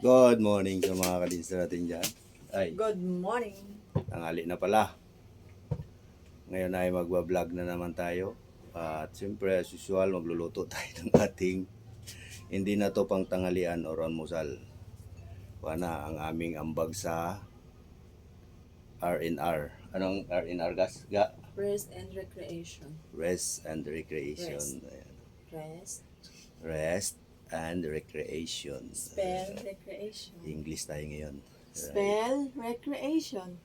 Good morning sa mga kadinsa natin dyan. Ay, Good morning. tanghali na pala. Ngayon ay magbablog na naman tayo. At siyempre, as usual, magluluto tayo ng ating hindi na to pang tanghalian or almusal. Wana ang aming ambag sa R&R. Anong R&R gas? Rest and recreation. Rest and Recreation. Rest. Ayan. Rest. Rest and Recreation. Spell recreation. English tayo ngayon. Spell recreation.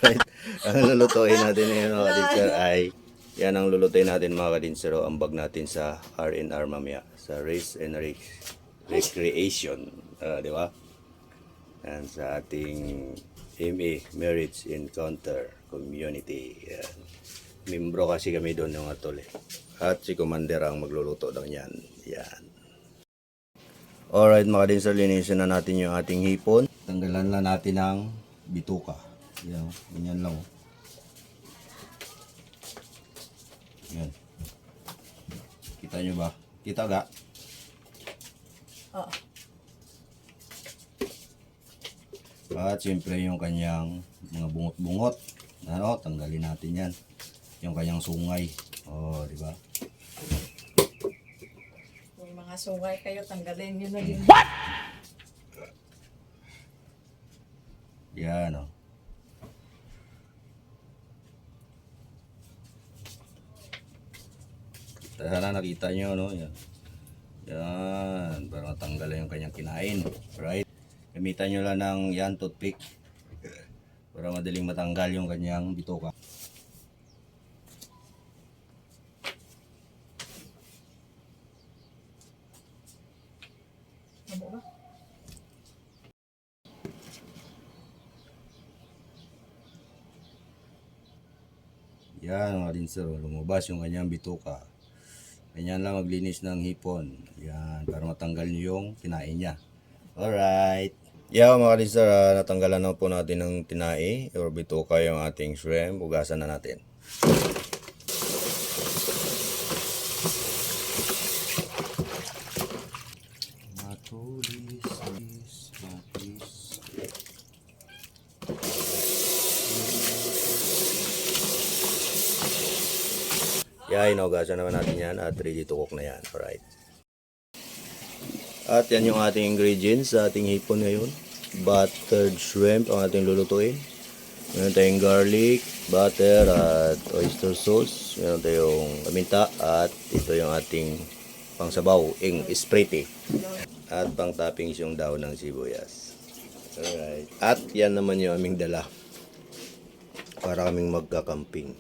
Right. Ang lulutuin natin ngayon mga kadinser ay yan ang lulutuin natin mga kadinser o ambag natin sa R&R mamaya sa Race and Recreation, di ba? And sa ating MA Marriage Encounter Community. Yan. Membro kasi kami doon ng atol eh. At si Commander ang magluluto daw yan. Yan. Alright mga kadinser, linisin na natin yung ating hipon. Tanggalan lang natin ang bituka. Yan, ganyan lang. Yan. Kita nyo ba? Kita ga? Oh. At siyempre yung kanyang mga bungot-bungot. Ano, tanggalin natin yan. Yung kanyang sungay. Oh, di ba? Kung mga sungay kayo, tanggalin nyo na din. Yan, oh. Sana nakita nyo, no? Yan. Yan. Para matanggal yung kanyang kinain. Right? Gamitan nyo lang ng yan, toothpick. Para madaling matanggal yung kanyang bituka. Ano ba? Yan, mga dinser, lumabas yung kanyang bituka. Ganyan lang maglinis ng hipon. Yan, para matanggal nyo yung kinain niya. Alright. Yeah, mga dinser, natanggalan na po natin ng tinai or bituka yung ating shrimp. Hugasan na natin. Yeah, inugasan naman natin yan at ready to cook na yan. Alright. At yan yung ating ingredients sa ating hipon ngayon. Buttered shrimp ang ating lulutuin. Meron tayong garlic, butter at oyster sauce. Meron tayong paminta at ito yung ating pangsabaw, esprite. At pang toppings yung daw ng sibuyas. Alright. At yan naman yung aming dala para kaming magkakamping.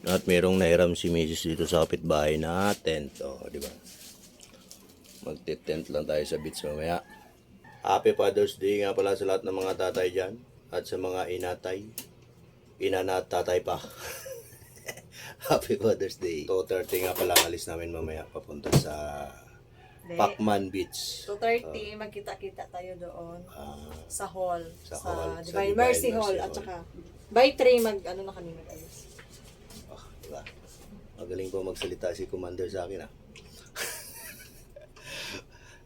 At merong nahiram si Mrs. dito sa kapitbahay na tent. O, di ba? Magte-tent lang tayo sa beach mamaya. Happy Father's Day nga pala sa lahat ng mga tatay dyan. At sa mga inatay. Ina na tatay pa. Happy Father's Day. 2:30 nga pala alis namin mamaya papunta sa Pacman Beach. 2:30, magkita-kita tayo doon. Sa hall. Sa hall. Sa Divine Divine Mercy Mercy Hall. Hall. At saka, by 3, ano na kami mag-alis. Diba? Magaling po magsalita si Commander sa akin, ha?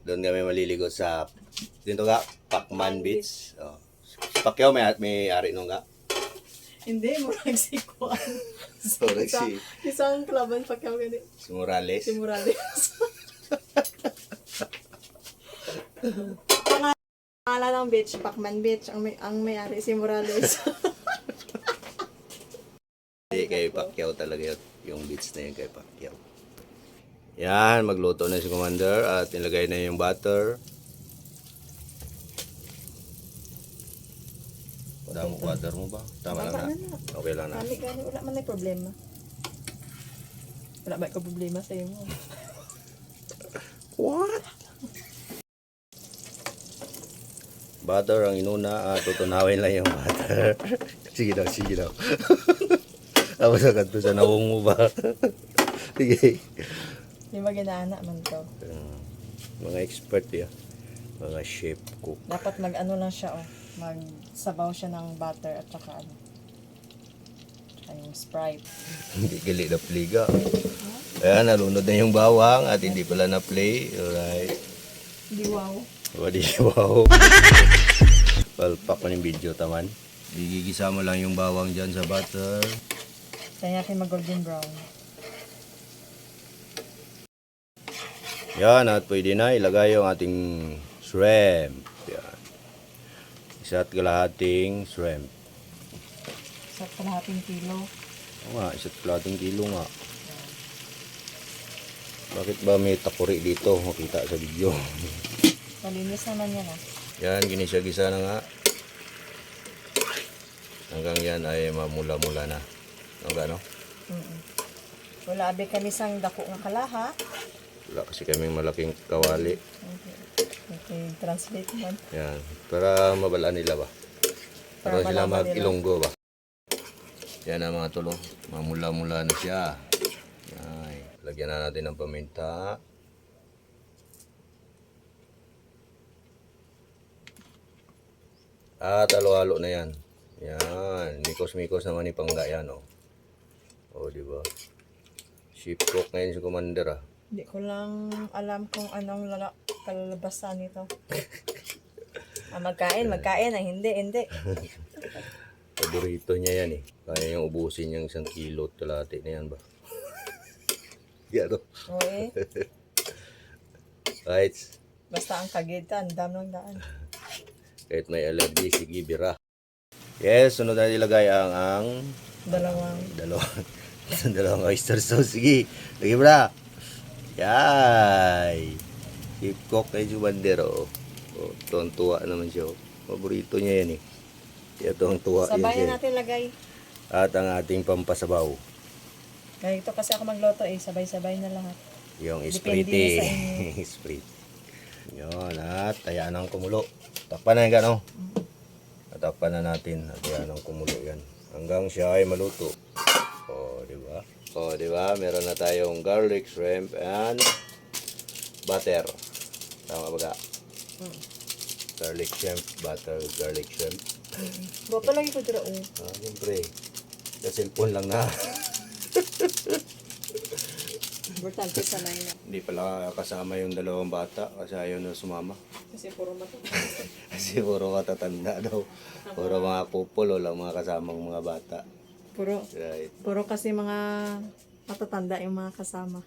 Doon kami maliligo sa dito ga, Pacman Beach. Oh. Si Pacquiao may ari nung ga. Hindi, murag si Juan. Murag si- Isang klaban pa kami gani. Si Morales. Si Morales. Pangalan ng beach, Pacman Beach. Ang may-ari si Morales. Hindi, kay Pacquiao talaga yung beach na yun kay Pacquiao. Yan, magluto na si Commander at nilagay na yung butter. Damo butter mo ba? Tama lang na. Okay lang na. Kami, wala man may problema. Wala ba ka problema sa iyo? What? Butter ang inuna, tutunawin lang yung butter. Sige daw, sige daw. Tapos agad to sa nawong mo ba? Sige. Di ba ginaana man to? Mga expert yan. Mga chef cook. Dapat mag-ano lang siya, magsabaw siya ng butter at saka ano. Ay, yung Sprite. Hindi gali na pliga. Ayan, nalunod na yung bawang at hindi pala na-play. Alright. Hindi wow. Wadi, wow. Palpak pa ng video taman. Gigigisa mo lang yung bawang dyan sa butter. Kaya natin mag-golden brown. Yan, at pwede na ilagay yung ating shrimp. Yan. Isa't kalahating shrimp. Sa kalahating kilo. Oo nga, isa't kalahating kilo nga. Bakit ba may takuri dito? Makita sa video. Malinis naman yan ah. Yan, ginisa-gisa na nga. Hanggang yan ay mamula-mula na. Ang gano? Wala abe kami sang dako nga kalaha. Wala kasi kaming malaking kawali. Okay, translate man. Yan, para mabalaan nila ba? Para sila malaman nila. mag-ilonggo ba? Yan ang mga tulo. Mamula-mula na siya. Yan. Lagyan na natin ng paminta. At halo-halo na yan. Yan. Mikos-mikos naman ni Pangga yan, oh. Oh, di ba? Ship cook ngayon si Commander, ah. Hindi ko lang alam kung anong kalalabasan nito. Magkain ay hindi. Paborito niya yan, eh. Kaya niyang ubusin yung 1 kilo at kalahati na yan ba? Yan, oh. Oo eh. Right. Basta ang kagita, ang dami ng daan. Kahit may allergy, sige, bira. Yes, sunod na ilagay ang dalawang oyster sauce. Sige, lagi bra. Yay! Keep cook kay Jubander, oh. Oh, tuwa naman siya, oh. Paborito niya yan, eh. Kaya tuwa yan Sabayan siya. natin lagay. At ang ating pampasabaw. Ganito kasi ako magloto eh, sabay-sabay na lahat. Yung Depende Sprite. na sa inyo. Sprite. Yun, at tayaan ng kumulo. Takpan na yung gano. Takpan na natin. At tayaan ng kumulo yan. Hanggang siya ay maluto. O, di ba? O, di ba? Meron na tayong garlic shrimp and butter. Tama ba ka? Garlic shrimp, butter, garlic shrimp. Boto lagi ko dira oh. Ah, siyempre. Sa cellphone lang na. Importante sa line. Hindi pala kasama yung dalawang bata kasi ayaw na sumama. Kasi puro mata. Kasi puro katatanda daw. Puro mga couple, walang mga kasamang mga bata. Puro Right. kasi mga matatanda yung mga kasama.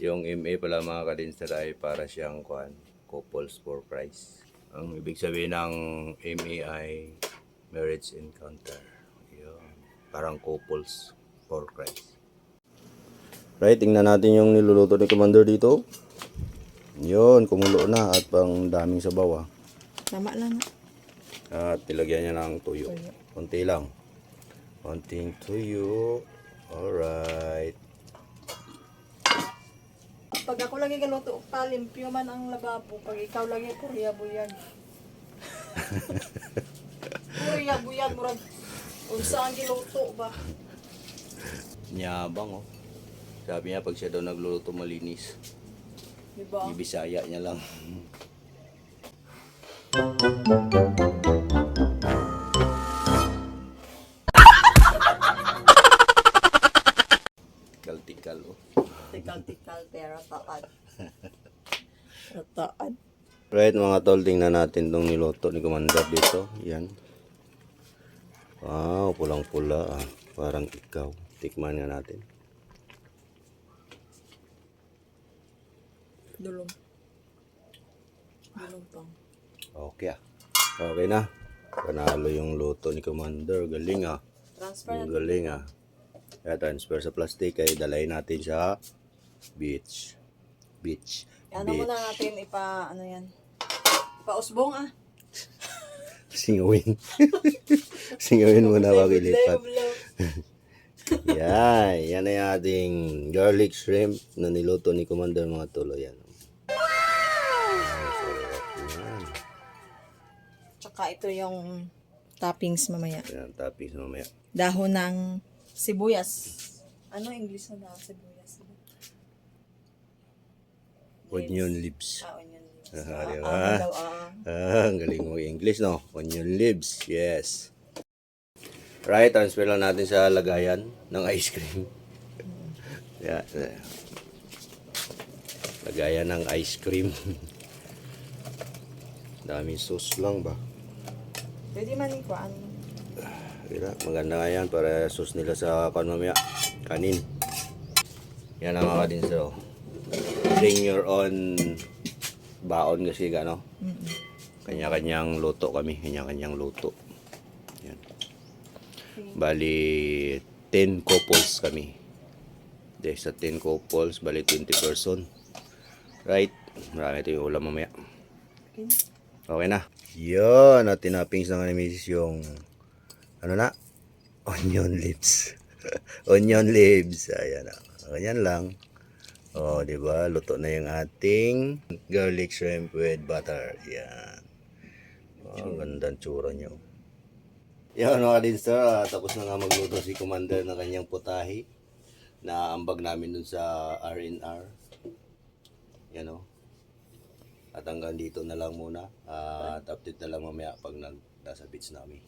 Yung MA pala mga kadinster ay para siyang couples for Christ. Ang ibig sabihin ng MA ay marriage encounter. Yun. Parang couples for Christ. Right, tingnan natin yung niluluto ni Commander dito. Yun, kumulo na at pang daming sabaw, ah. Tama lang. At nilagyan niya ng tuyo. Konti lang. Konting tuyo. Alright. Pag ako lagi galuto, palimpyo man ang lababo. Pag ikaw lagi, purya-buyag. Purya-buyag, murag. Unsa ang giluto ba? Nyabang, oh. Sabi niya pag siya daw nagluluto malinis. Diba? Ibisaya niya lang. Tikal-tikal, oh. Tikal-tikal, pero taad. Taad. Right, mga tol, tingnan natin tong niluto ni Commander dito. Yan. Wow, pulang-pula, ah. Parang ikaw. Tikman nga natin. Dulong. Dulong pang. Okay, ah. Okay na. Panalo yung luto ni Commander. Galing, ah. Transfer Ang natin. galing, ah. Kaya transfer sa plastic ay dalay natin sa beach. Ano muna natin ano yan? Pausbong ah. Singawin. Singawin muna bago ilipat. Yan. Yan ay ating garlic shrimp na niluto ni Commander, mga tulo. Yan. Yan. Tsaka ito yung toppings mamaya. Yan, toppings mamaya. Dahon ng sibuyas. Ano English na dahon sibuyas? Onion leaves. Onion leaves. Di ba? Ano daw Ang galing mo English, no? Onion leaves. Yes. Right, transfer lang natin sa lagayan ng ice cream. Yeah. Lagayan ng ice cream. Daming sauce lang ba? Pwede man yung kuhaan. Kaya, maganda nga yan para sauce nila sa mamaya. Kanin. Yan ang mga din so. Bring your own baon kasi gano. Kanya-kanyang luto kami. Kanya-kanyang luto. Yan. Bali 10 couples kami. Dahil sa 10 couples, bali 20 person. Right? Marami ito yung ulam mamaya. Okay na. Yan. At tinapings na nga ni Mrs. yung ano na? Onion lips. Onion leaves. Ayan na. Ganyan lang. Oh, di ba? Luto na yung ating garlic shrimp with butter. Yan. Oh, gandang tsura niyo. Yan mga dinster, tapos na nga magluto si Commander ng kanyang putahe na ambag namin dun sa R&R. Yan o. At hanggang dito na lang muna. At update na lang mamaya pag nasa beach na kami.